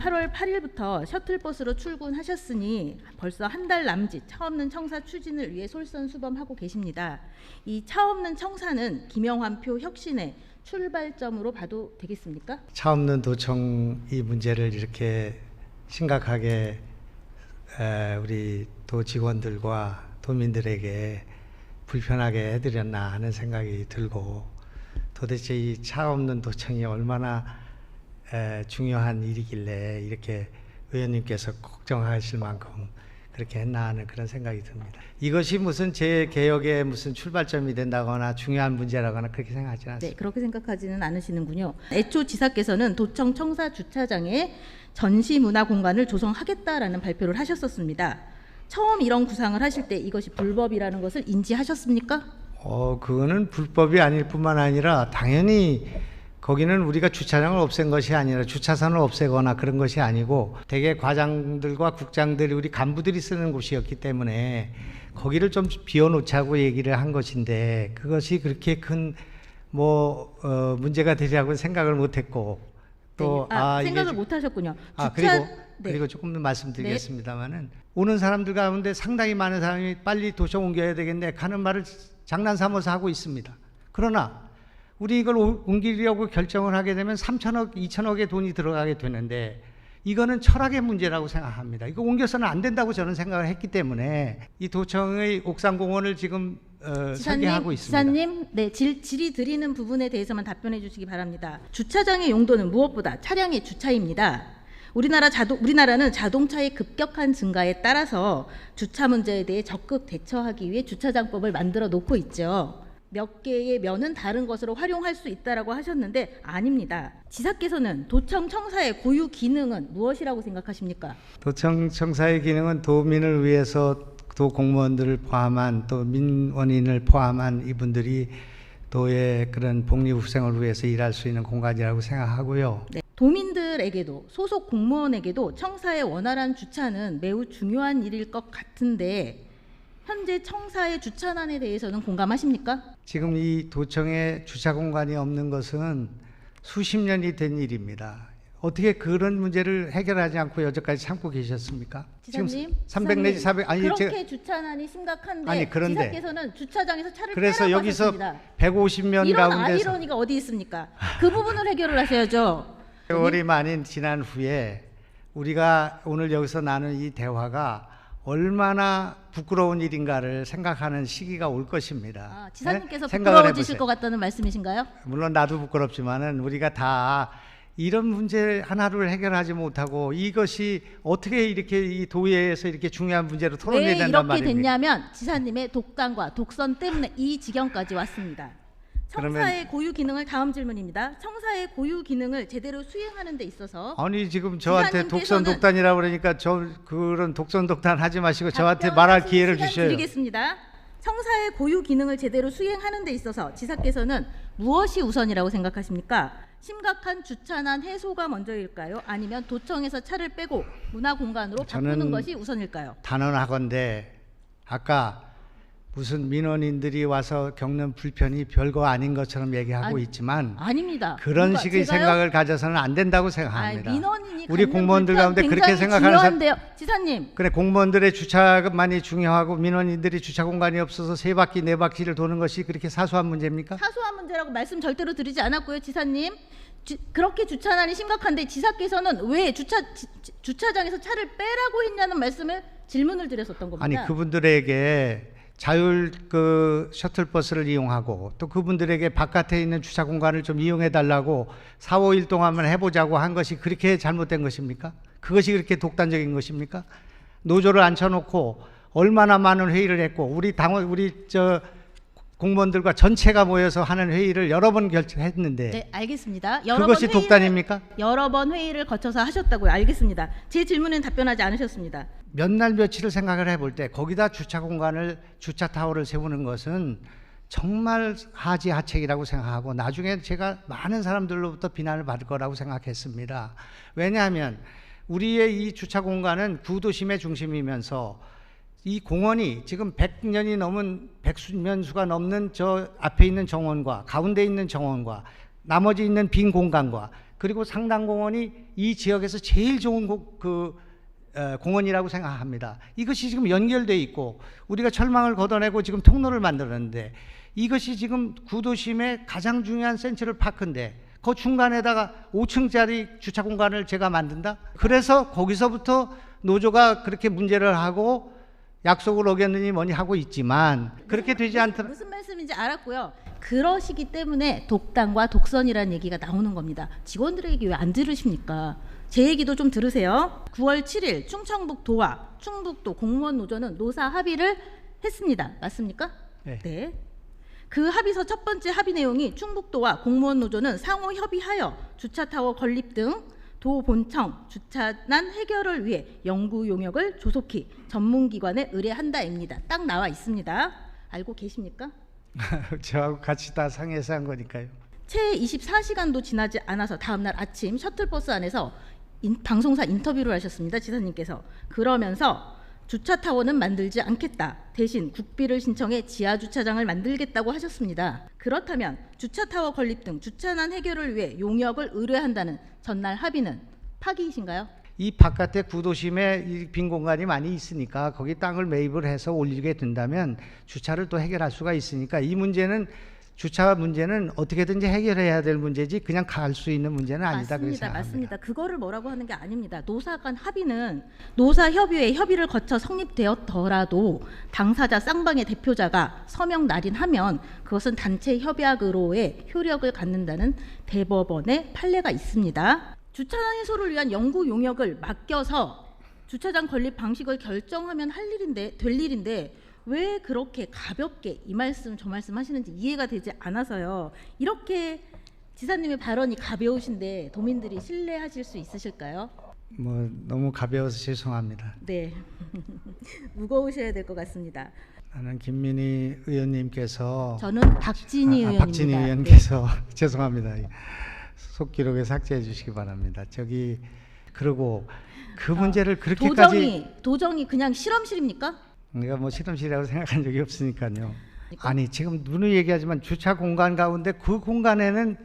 8월 8일부터 셔틀버스로 출근하셨으니 벌써 한 달 남짓 차 없는 청사 추진을 위해 솔선수범하고 계십니다. 이 차 없는 청사는 김영환표 혁신의 출발점으로 봐도 되겠습니까? 차 없는 도청 이 문제를 이렇게 심각하게 우리 도 직원들과 도민들에게 불편하게 해드렸나 하는 생각이 들고, 도대체 이 차 없는 도청이 얼마나 중요한 일이길래 이렇게 의원님께서 걱정하실 만큼 그렇게 했나 하는 그런 생각이 듭니다. 이것이 무슨 제 개혁의 무슨 출발점이 된다거나 중요한 문제라거나 그렇게 생각하지 않습니다. 네, 그렇게 생각하지는 않으시는군요. 애초 지사께서는 도청 청사 주차장에 전시문화 공간을 조성하겠다라는 발표를 하셨었습니다. 처음 이런 구상을 하실 때 이것이 불법이라는 것을 인지하셨습니까? 그거는 불법이 아닐 뿐만 아니라 당연히 거기는 우리가 주차장을 없앤 것이 아니라 주차선을 없애거나 그런 것이 아니고 대개 과장들과 국장들이 우리 간부들이 쓰는 곳이었기 때문에 거기를 좀 비워놓자고 얘기를 한 것인데, 그것이 그렇게 큰 문제가 되리라고 생각을 못했고 또 네. 생각을 못하셨군요. 그리고 조금 더 말씀드리겠습니다만은 오는 사람들 가운데 상당히 많은 사람이 빨리 도청 옮겨야 되겠네 하는 말을 장난 삼아서 하고 있습니다. 그러나 우리 이걸 옮기려고 결정을 하게 되면 3천억, 2천억의 돈이 들어가게 되는데 이거는 철학의 문제라고 생각합니다. 이거 옮겨서는 안 된다고 저는 생각을 했기 때문에 이 도청의 옥상공원을 지금 설계하고 있습니다. 지사님, 네, 질의 드리는 부분에 대해서만 답변해 주시기 바랍니다. 주차장의 용도는 무엇보다 차량의 주차입니다. 우리나라는 자동차의 급격한 증가에 따라서 주차 문제에 대해 적극 대처하기 위해 주차장법을 만들어 놓고 있죠. 몇 개의 면은 다른 것으로 활용할 수 있다라고 하셨는데 아닙니다. 지사께서는 도청 청사의 고유 기능은 무엇이라고 생각하십니까? 도청 청사의 기능은 도민을 위해서 도 공무원들을 포함한 또 민원인을 포함한 이분들이 도의 그런 복리후생을 위해서 일할 수 있는 공간이라고 생각하고요. 네. 도민들에게도 소속 공무원에게도 청사의 원활한 주차는 매우 중요한 일일 것 같은데 현재 청사의 주차난에 대해서는 공감하십니까? 지금 이 도청에 주차 공간이 없는 것은 수십 년이 된 일입니다. 어떻게 그런 문제를 해결하지 않고 여태까지 참고 계셨습니까? 지사님, 지금 300 내지 400 그렇게 주차난이 심각한데 그런데 지사께서는 주차장에서 차를 그래서 빼라고 여기서 하셨습니다. 150년 이런 가운데서 아이러니가 어디 있습니까? 그 부분을 해결을 하셔야죠. 세월이 많이 지난 후에 우리가 오늘 여기서 나눈 이 대화가 얼마나 부끄러운 일인가를 생각하는 시기가 올 것입니다. 지사님께서 네? 부끄러워지실 것 같다는 말씀이신가요? 물론 나도 부끄럽지만은 우리가 다 이런 문제 하나를 해결하지 못하고 이것이 어떻게 이렇게 이 도의회에서 이렇게 중요한 문제로 토론이 된단 말입니까? 왜 이렇게 됐냐면 지사님의 독단과 독선 때문에 이 지경까지 왔습니다. 청사의 고유 기능을 다음 질문입니다. 청사의 고유 기능을 제대로 수행하는 데 있어서 아니 지금 저한테 독선 독단이라고 그러니까 저 그런 독선 독단 하지 마시고 저한테 말할 기회를 주셔요. 드리겠습니다. 청사의 고유 기능을 제대로 수행하는 데 있어서 지사께서는 무엇이 우선이라고 생각하십니까? 심각한 주차난 해소가 먼저일까요? 아니면 도청에서 차를 빼고 문화 공간으로 바꾸는 것이 우선일까요? 단언하건대 아까 무슨 민원인들이 와서 겪는 불편이 별거 아닌 것처럼 얘기하고 있지만 아닙니다. 그런 식의 생각을 가져서는 안 된다고 생각합니다. 민원인이 우리 공무원들 가운데 그렇게 생각하는 사람 지사님. 그래, 공무원들의 주차만이 중요하고 민원인들이 주차 공간이 없어서 세 바퀴 네 바퀴를 도는 것이 그렇게 사소한 문제입니까? 사소한 문제라고 말씀 절대로 드리지 않았고요, 지사님. 그렇게 주차난이 심각한데 지사께서는 왜 주차장에서 차를 빼라고 했냐는 질문을 드렸었던 겁니다. 아니 그분들에게 자율 셔틀버스를 이용하고 또 그분들에게 바깥에 있는 주차 공간을 좀 이용해 달라고 4, 5일 동안만 해보자고 한 것이 그렇게 잘못된 것입니까? 그것이 그렇게 독단적인 것입니까? 노조를 앉혀놓고 얼마나 많은 회의를 했고 우리 공무원들과 전체가 모여서 하는 회의를 여러 번 결정했는데 네, 알겠습니다. 그것이 독단입니까? 여러 번 회의를 거쳐서 하셨다고요. 알겠습니다. 제 질문에는 답변하지 않으셨습니다. 몇 날 며칠을 생각을 해볼 때 거기다 주차 공간을 주차 타워를 세우는 것은 정말 하지하책이라고 생각하고 나중에 제가 많은 사람들로부터 비난을 받을 거라고 생각했습니다. 왜냐하면 우리의 이 주차 공간은 구도심의 중심이면서 이 공원이 지금 100년이 넘은 100수가 넘는 저 앞에 있는 정원과 가운데 있는 정원과 나머지 있는 빈 공간과 그리고 상당공원이 이 지역에서 제일 좋은 공원이라고 생각합니다. 이것이 지금 연결돼 있고 우리가 철망을 걷어내고 지금 통로를 만들었는데 이것이 지금 구도심의 가장 중요한 센트럴 파크인데 그 중간에다가 5층짜리 주차 공간을 제가 만든다? 그래서 거기서부터 노조가 그렇게 문제를 하고 약속을 어겼느니 뭐니 하고 있지만 그렇게 되지 않더라. 무슨 말씀인지 알았고요. 그러시기 때문에 독단과 독선이라는 얘기가 나오는 겁니다. 직원들의 얘기 왜 안 들으십니까? 제 얘기도 좀 들으세요. 9월 7일 충청북도와 충북도 공무원 노조는 노사 합의를 했습니다. 맞습니까? 네. 그 합의서 첫 번째 합의 내용이 충북도와 공무원 노조는 상호 협의하여 주차타워 건립 등 도 본청 주차난 해결을 위해 연구 용역을 조속히 전문기관에 의뢰한다입니다. 딱 나와 있습니다. 알고 계십니까? 저하고 같이 다 상의해서 한 거니까요. 채 24시간도 지나지 않아서 다음날 아침 셔틀버스 안에서 방송사 인터뷰를 하셨습니다. 지사님께서. 그러면서 주차타워는 만들지 않겠다. 대신 국비를 신청해 지하주차장을 만들겠다고 하셨습니다. 그렇다면 주차타워 건립 등 주차난 해결을 위해 용역을 의뢰한다는 전날 합의는 파기이신가요? 이 바깥에 구도심에 이 빈 공간이 많이 있으니까 거기 땅을 매입을 해서 올리게 된다면 주차를 또 해결할 수가 있으니까 이 문제는 주차 문제는 어떻게든지 해결해야 될 문제지 그냥 갈 수 있는 문제는 아니다. 맞습니다. 그거를 뭐라고 하는 게 아닙니다. 노사 간 합의는 노사협의회 협의를 거쳐 성립되었더라도 당사자 쌍방의 대표자가 서명 날인하면 그것은 단체 협약으로의 효력을 갖는다는 대법원의 판례가 있습니다. 주차난 해소를 위한 연구 용역을 맡겨서 주차장 건립 방식을 결정하면 될 일인데 왜 그렇게 가볍게 이 말씀 저 말씀 하시는지 이해가 되지 않아서요. 이렇게 지사님의 발언이 가벼우신데 도민들이 신뢰하실 수 있으실까요? 뭐 너무 가벼워서 죄송합니다. 네. 무거우셔야 될 것 같습니다. 나는 김민희 의원님께서 저는 박진희 의원입니다. 박진희 의원께서 죄송합니다. 속기록에 삭제해 주시기 바랍니다. 그리고 그 문제를 그렇게까지 도정이 그냥 실험실입니까? 내가 뭐 실험실이라고 생각한 적이 없으니까요. 아니 지금 누누이 얘기하지만 주차 공간 가운데 그 공간에는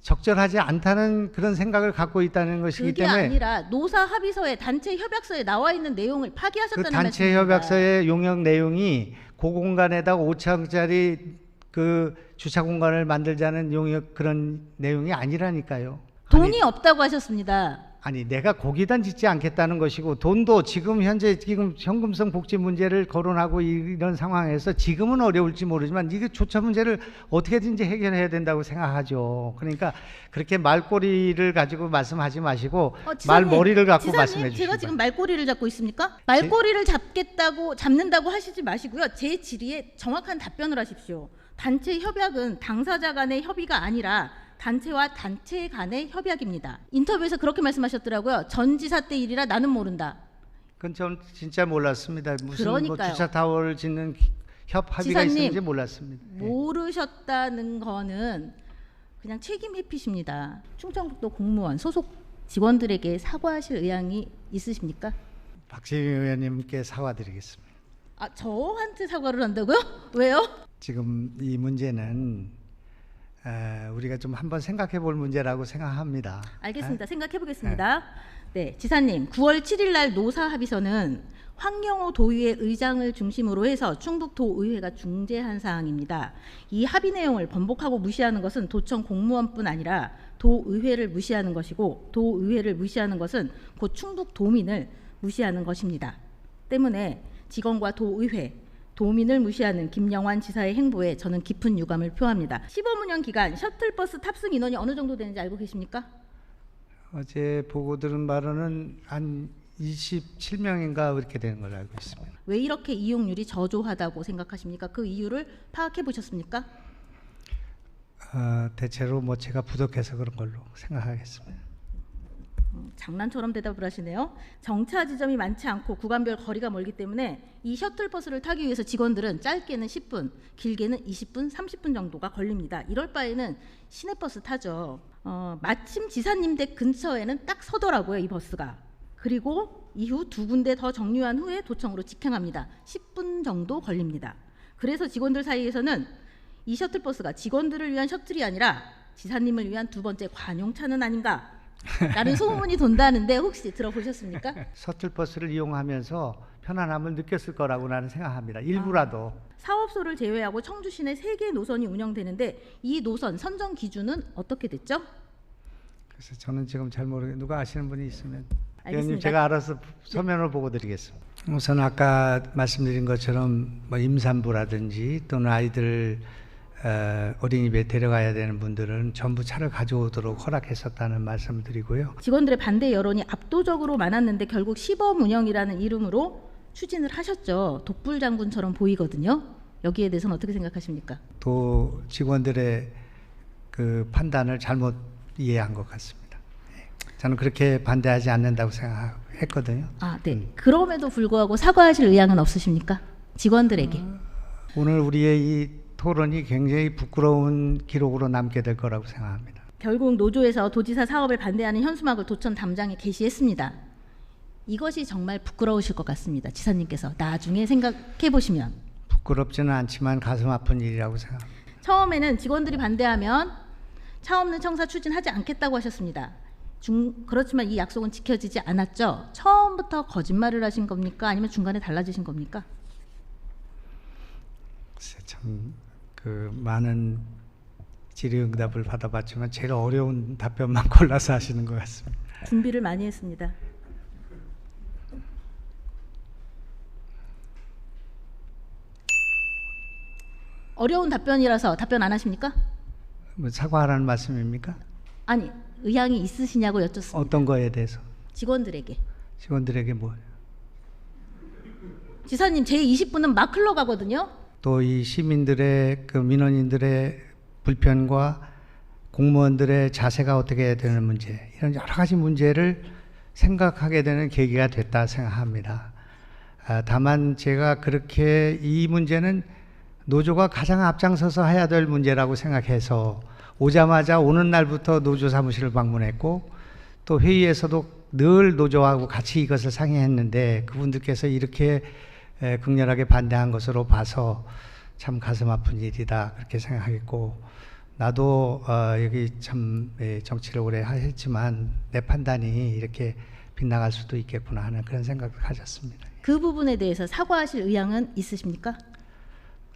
적절하지 않다는 그런 생각을 갖고 있다는 것이기 그게 때문에 아니라 노사 합의서에 단체 협약서에 나와 있는 내용을 파기하셨다는 그 단체 말씀입니다. 협약서의 용역 내용이 그 공간에다가 5층짜리 그 주차 공간을 만들자는 용역 그런 내용이 아니라니까요. 돈이 없다고 하셨습니다. 아니 내가 거기다 짓지 않겠다는 것이고 돈도 현재 현금성 복지 문제를 거론하고 이런 상황에서 지금은 어려울지 모르지만 이게 주차 문제를 어떻게든지 해결해야 된다고 생각하죠. 그러니까 그렇게 말꼬리를 가지고 말씀하지 마시고 말머리를 갖고 말씀해 주시기 제가 지금 말꼬리를 잡고 있습니까? 말꼬리를 잡는다고 하시지 마시고요. 제 질의에 정확한 답변을 하십시오. 단체 협약은 당사자 간의 협의가 아니라 단체와 단체 간의 협약입니다. 인터뷰에서 그렇게 말씀하셨더라고요. 전 지사 때 일이라 나는 모른다. 그건 전 진짜 몰랐습니다. 무슨 뭐 그러니까요. 주차 타워를 짓는 합의가 있는지 몰랐습니다. 모르셨다는 거는 그냥 책임 회피십니다. 충청북도 공무원 소속 직원들에게 사과하실 의향이 있으십니까? 박진희 의원님께 사과드리겠습니다. 저한테 사과를 한다고요? 왜요? 지금 이 문제는 우리가 좀 한번 생각해 볼 문제라고 생각합니다. 알겠습니다. 생각해 보겠습니다. 네, 지사님, 9월 7일 날 노사 합의서는 황영호 도의회 의장을 중심으로 해서 충북도의회가 중재한 사항입니다. 이 합의 내용을 번복하고 무시하는 것은 도청 공무원뿐 아니라 도의회를 무시하는 것이고 도의회를 무시하는 것은 곧 충북도민을 무시하는 것입니다. 때문에 직원과 도의회, 도민을 무시하는 김영환 지사의 행보에 저는 깊은 유감을 표합니다. 시범운영 기간 셔틀버스 탑승 인원이 어느 정도 되는지 알고 계십니까? 어제 보고 들은 바로는 한 27명인가 그렇게 되는 걸로 알고 있습니다. 왜 이렇게 이용률이 저조하다고 생각하십니까? 그 이유를 파악해 보셨습니까? 대체로 뭐 제가 부족해서 그런 걸로 생각하겠습니다. 장난처럼 대답을 하시네요. 정차 지점이 많지 않고 구간별 거리가 멀기 때문에 이 셔틀버스를 타기 위해서 직원들은 짧게는 10분, 길게는 20분, 30분 정도가 걸립니다. 이럴 바에는 시내버스 타죠. 마침 지사님 댁 근처에는 딱 서더라고요, 이 버스가. 그리고 이후 2군데 더 정류한 후에 도청으로 직행합니다. 10분 정도 걸립니다. 그래서 직원들 사이에서는 이 셔틀버스가 직원들을 위한 셔틀이 아니라 지사님을 위한 두 번째 관용차는 아닌가 라는 소문이 돈다는데 혹시 들어보셨습니까? 서툴버스를 이용하면서 편안함을 느꼈을 거라고 나는 생각합니다. 일부라도. 사업소를 제외하고 청주 시내 3개 노선이 운영되는데 이 노선 선정 기준은 어떻게 됐죠? 그래서 저는 지금 잘 모르겠는데 누가 아시는 분이 있으면 알겠습니다. 의원님 제가 알아서 서면으로 보고 드리겠습니다. 우선 아까 말씀드린 것처럼 뭐 임산부라든지 또는 아이들 어린이집에 데려가야 되는 분들은 전부 차를 가져오도록 허락했었다는 말씀을 드리고요. 직원들의 반대 여론이 압도적으로 많았는데 결국 시범 운영이라는 이름으로 추진을 하셨죠. 독불 장군처럼 보이거든요. 여기에 대해서는 어떻게 생각하십니까? 또 직원들의 그 판단을 잘못 이해한 것 같습니다. 저는 그렇게 반대하지 않는다고 생각했거든요. 네. 그럼에도 불구하고 사과하실 의향은 없으십니까? 직원들에게. 오늘 우리의 이 토론이 굉장히 부끄러운 기록으로 남게 될 거라고 생각합니다. 결국 노조에서 도지사 사업을 반대하는 현수막을 도청 담장에 게시했습니다. 이것이 정말 부끄러우실 것 같습니다. 지사님께서 나중에 생각해 보시면. 부끄럽지는 않지만 가슴 아픈 일이라고 생각합니다. 처음에는 직원들이 반대하면 차 없는 청사 추진하지 않겠다고 하셨습니다. 그렇지만 이 약속은 지켜지지 않았죠. 처음부터 거짓말을 하신 겁니까? 아니면 중간에 달라지신 겁니까? 참 그 많은 질의응답을 받아봤지만 제일 어려운 답변만 골라서 하시는 것 같습니다. 준비를 많이 했습니다. 어려운 답변이라서 답변 안 하십니까? 뭐 사과하라는 말씀입니까? 아니, 의향이 있으시냐고 여쭙습니다. 어떤 거에 대해서? 직원들에게. 직원들에게 뭐? 지사님, 제 20분은 막 흘러가거든요. 또 이 시민들의 그 민원인들의 불편과 공무원들의 자세가 어떻게 되는 문제, 이런 여러 가지 문제를 생각하게 되는 계기가 됐다 생각합니다. 다만 제가 그렇게 이 문제는 노조가 가장 앞장서서 해야 될 문제라고 생각해서 오자마자 오는 날부터 노조 사무실을 방문했고 또 회의에서도 늘 노조하고 같이 이것을 상의했는데 그분들께서 이렇게 극렬하게 반대한 것으로 봐서 참 가슴 아픈 일이다 그렇게 생각하겠고 나도 여기 참 정치를 오래 했지만 내 판단이 이렇게 빗나갈 수도 있겠구나 하는 그런 생각을 가졌습니다. 그 부분에 대해서 사과하실 의향은 있으십니까?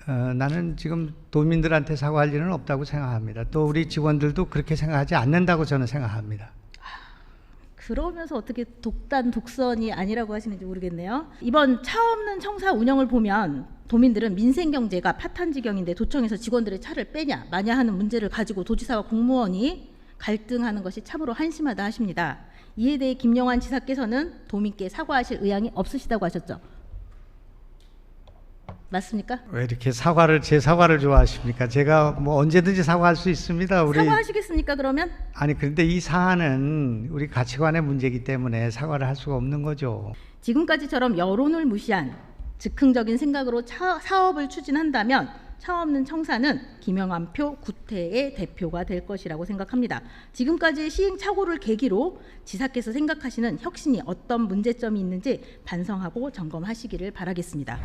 나는 지금 도민들한테 사과할 일은 없다고 생각합니다. 또 우리 직원들도 그렇게 생각하지 않는다고 저는 생각합니다. 그러면서 어떻게 독단 독선이 아니라고 하시는지 모르겠네요. 이번 차 없는 청사 운영을 보면 도민들은 민생 경제가 파탄지경인데 도청에서 직원들의 차를 빼냐 마냐 하는 문제를 가지고 도지사와 공무원이 갈등하는 것이 참으로 한심하다 하십니다. 이에 대해 김영환 지사께서는 도민께 사과하실 의향이 없으시다고 하셨죠. 맞습니까? 왜 이렇게 제 사과를 좋아하십니까? 제가 뭐 언제든지 사과할 수 있습니다. 사과하시겠습니까 그러면? 아니 그런데 이 사안은 우리 가치관의 문제이기 때문에 사과를 할 수가 없는 거죠. 지금까지처럼 여론을 무시한 즉흥적인 생각으로 사업을 추진한다면 차 없는 청사는 김영환표 구태의 대표가 될 것이라고 생각합니다. 지금까지의 시행착오를 계기로 지사께서 생각하시는 혁신이 어떤 문제점이 있는지 반성하고 점검하시기를 바라겠습니다.